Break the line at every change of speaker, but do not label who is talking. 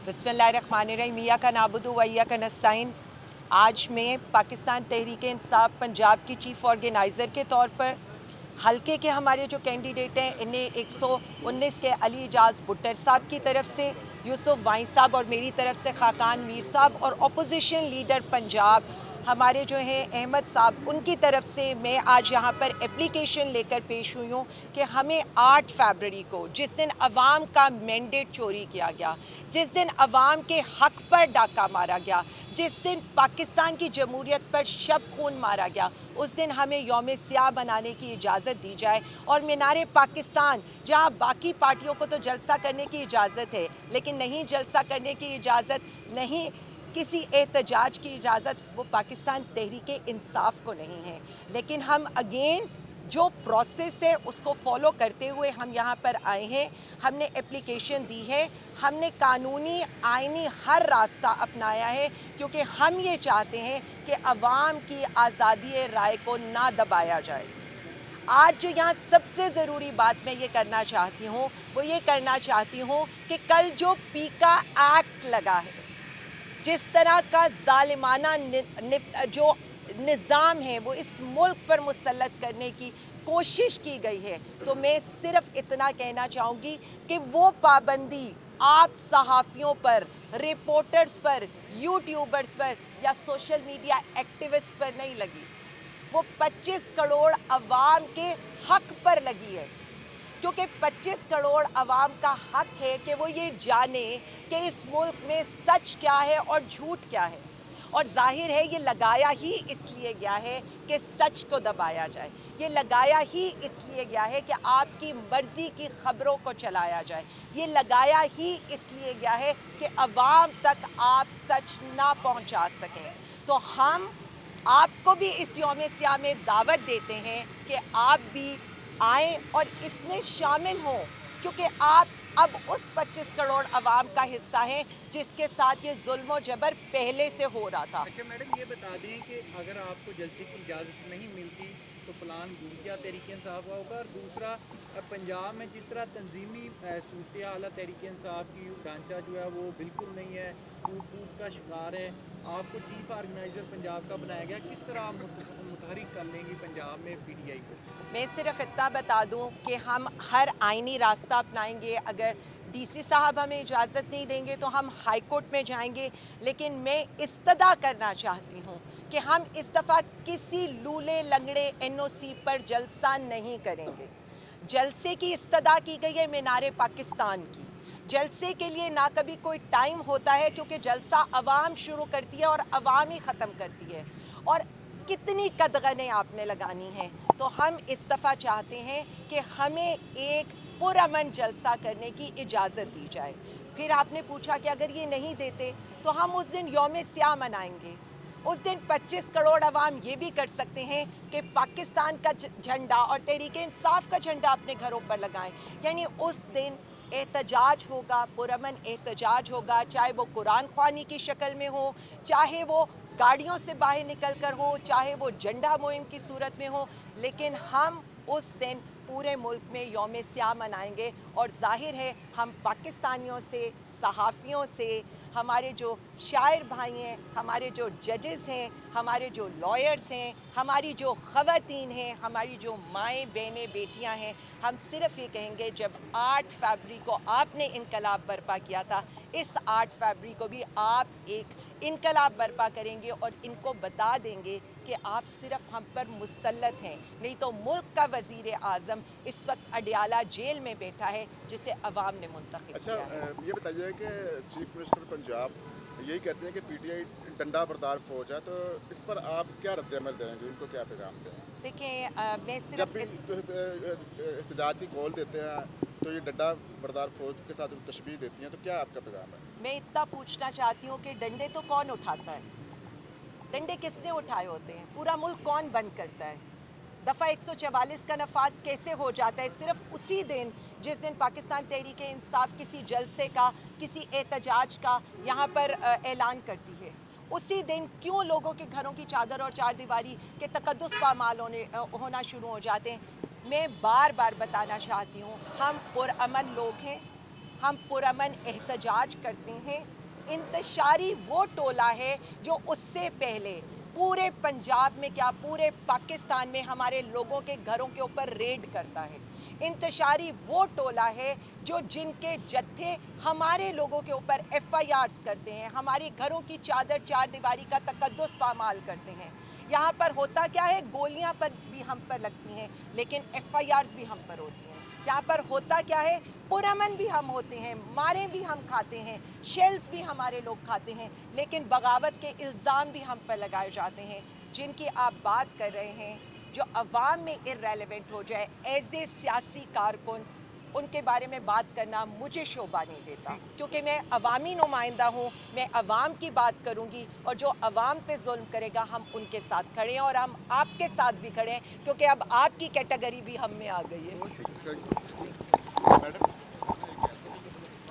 बिस्मिल्लाहिर्रहमानिर्रहीम इय्याका नअबुदु व इय्याका नस्तईन। आज मैं पाकिस्तान तहरीक इंसाफ पंजाब की चीफ़ ऑर्गेनाइज़र के तौर पर हल्के के हमारे जो कैंडिडेट हैं इन्हें 119 के अली एजाज भुट्टर साहब की तरफ से, यूसुफ वाई साहब और मेरी तरफ से खाकान मीर साहब और अपोजिशन लीडर पंजाब हमारे जो हैं अहमद साहब, उनकी तरफ से मैं आज यहाँ पर एप्लीकेशन लेकर पेश हुई हूँ कि हमें 8 फरवरी को, जिस दिन अवाम का मैंडेट चोरी किया गया, जिस दिन अवाम के हक़ पर डाका मारा गया, जिस दिन पाकिस्तान की जमहूरियत पर शब खून मारा गया, उस दिन हमें यौम स्याह बनाने की इजाज़त दी जाए। और मीनार पाकिस्तान, जहाँ बाकी पार्टियों को तो जलसा करने की इजाज़त है, लेकिन नहीं जलसा करने की इजाज़त, नहीं किसी एहतजाज की इजाज़त, वो पाकिस्तान तहरीक इंसाफ को नहीं है। लेकिन हम अगेन जो प्रोसेस है उसको फॉलो करते हुए हम यहाँ पर आए हैं। हमने एप्लीकेशन दी है, हमने कानूनी आइनी हर रास्ता अपनाया है, क्योंकि हम ये चाहते हैं कि अवाम की आज़ादी राय को ना दबाया जाए। आज जो यहाँ सबसे ज़रूरी बात मैं ये करना चाहती हूँ, वो ये करना चाहती हूँ कि कल जो पीका एक्ट लगा है, जिस तरह का ज़ालिमाना जो निज़ाम है वो इस मुल्क पर मुसल्लत करने की कोशिश की गई है, तो मैं सिर्फ इतना कहना चाहूँगी कि वो पाबंदी आप सहाफ़ियों पर, रिपोर्टर्स पर, यूट्यूबर्स पर या सोशल मीडिया एक्टिविस्ट पर नहीं लगी, वो 25 करोड़ अवाम के हक़ पर लगी है। क्योंकि 25 करोड़ अवाम का हक है कि वो ये जाने कि इस मुल्क में सच क्या है और झूठ क्या है। और जाहिर है ये लगाया ही इसलिए गया है कि सच को दबाया जाए, ये लगाया ही इसलिए गया है कि आपकी मर्ज़ी की ख़बरों को चलाया जाए, ये लगाया ही इसलिए गया है कि अवाम तक आप सच ना पहुंचा सकें। तो हम आपको भी इस यौम स्याह में दावत देते हैं कि आप भी आएँ और इसमें शामिल हों, क्योंकि आप अब उस 25 करोड़ अवाम का हिस्सा हैं जिसके साथ ये जुल्म और जबर पहले से हो रहा था।
अच्छा मैडम, ये बता दें कि अगर आपको जलसे की इजाज़त नहीं मिलती तो प्लान क्या तहरीक इंसाफ का होगा, और दूसरा पंजाब में जिस तरह तंजीमी सूरत हाल तहरीक इंसाफ की ढांचा जो है वो बिल्कुल नहीं है, टूट का शिकार है, आपको चीफ ऑर्गेनाइज़र पंजाब का बनाया गया, किस तरह आप मुतहरिक कर लेंगी पंजाब में PTI को?
मैं सिर्फ इतना बता दूं कि हम हर आइनी रास्ता अपनाएंगे। अगर DC साहब हमें इजाज़त नहीं देंगे तो हम हाई कोर्ट में जाएंगे, लेकिन मैं इस्तदा करना चाहती हूं कि हम इस दफ़ा किसी लूले लंगड़े NOC पर जलसा नहीं करेंगे। जलसे की इस्तदा की गई है मीनार पाकिस्तान की। जलसे के लिए ना कभी कोई टाइम होता है, क्योंकि जलसा अवाम शुरू करती है और अवाम ही ख़त्म करती है। और कितनी कदगनें आपने लगानी हैं, तो हम इस दफ़ा चाहते हैं कि हमें एक पुरअमन जलसा करने की इजाज़त दी जाए। फिर आपने पूछा कि अगर ये नहीं देते तो हम उस दिन यौम स्याह मनाएंगे। उस दिन 25 करोड़ अवाम ये भी कर सकते हैं कि पाकिस्तान का झंडा और तहरीक इंसाफ का झंडा अपने घरों पर लगाएं। यानी उस दिन एहतजाज होगा, पुरअमन एहतजाज होगा, चाहे वो कुरान ख्वानी की शक्ल में हो, चाहे वो गाड़ियों से बाहर निकल कर हो, चाहे वो झंडा मुहिम की सूरत में हो, लेकिन हम उस दिन पूरे मुल्क में यौम स्याह मनाएंगे। और जाहिर है हम पाकिस्तानियों से, सहाफ़ियों से, हमारे जो शायर भाई हैं, हमारे जो जजेस हैं, हमारे जो लॉयर्स हैं, हमारी जो ख़वातीन हैं, हमारी जो माएँ बहनें बेटियां हैं, हम सिर्फ ये कहेंगे जब 8 फरवरी को आपने इनकलाब बर्पा किया था, इस 8 फरवरी को भी आप एक इनकलाब बर्पा करेंगे और इनको बता देंगे कि आप सिर्फ हम पर मुसल्लत हैं, नहीं तो मुल्क का वज़ीर आज़म इस वक्त अडियाला जेल में बैठा है जिसे अवाम ने मुंतखब किया है।
ये बताइए कि चीफ मिनिस्टर पंजाब यही कहते हैं कि PTI डंडा बरदार फौज है, तो इस पर आप क्या रद्द-ए-अमल देंगे, उनको क्या पैगाम देंगे?
देखिए, मैं
जब
सिर्फ
भी एहतजाज की कॉल देते हैं तो ये डंडा बरदार फौज के साथ तशबीह देती हैं, तो क्या आपका पैगाम है?
मैं इतना पूछना चाहती हूँ कि डंडे तो कौन उठाता है? डंडे किसने उठाए होते हैं? पूरा मुल्क कौन बंद करता है? दफ़ा 144 का नफाज कैसे हो जाता है? सिर्फ उसी दिन जिस दिन पाकिस्तान तहरीक इंसाफ किसी जलसे का, किसी एहतजाज का यहाँ पर ऐलान करती है, उसी दिन क्यों लोगों के घरों की चादर और चार दीवारी के तकद्दुस पामाल होना शुरू हो जाते हैं? मैं बार बार बताना चाहती हूँ, हम पुरअमन लोग हैं, हम पुरअमन एहतजाज करते हैं। इंतशारी वो टोला है जो उससे पहले पूरे पंजाब में क्या पूरे पाकिस्तान में हमारे लोगों के घरों के ऊपर रेड करता है। इंतशारी वो टोला है जो जिनके जत्थे हमारे लोगों के ऊपर FIRs करते हैं, हमारी घरों की चादर चार दीवारी का तकद्दुस पामाल करते हैं। यहाँ पर होता क्या है, गोलियाँ पर भी हम पर लगती हैं लेकिन FIRs भी हम पर होती हैं। यहाँ पर होता क्या है, पुरअमन भी हम होते हैं, मारे भी हम खाते हैं, शेल्स भी हमारे लोग खाते हैं, लेकिन बगावत के इल्ज़ाम भी हम पर लगाए जाते हैं। जिनकी आप बात कर रहे हैं जो अवाम में इर्रेलेवेंट हो जाए, एज ए सियासी कारकुन उनके बारे में बात करना मुझे शोभा नहीं देता, क्योंकि मैं अवामी नुमाइंदा हूँ, मैं अवाम की बात करूँगी और जो अवाम पे जुल्म करेगा हम उनके साथ खड़े हैं और हम आपके साथ भी खड़े हैं, क्योंकि अब आपकी कैटेगरी भी हम में आ गई है।
मैडम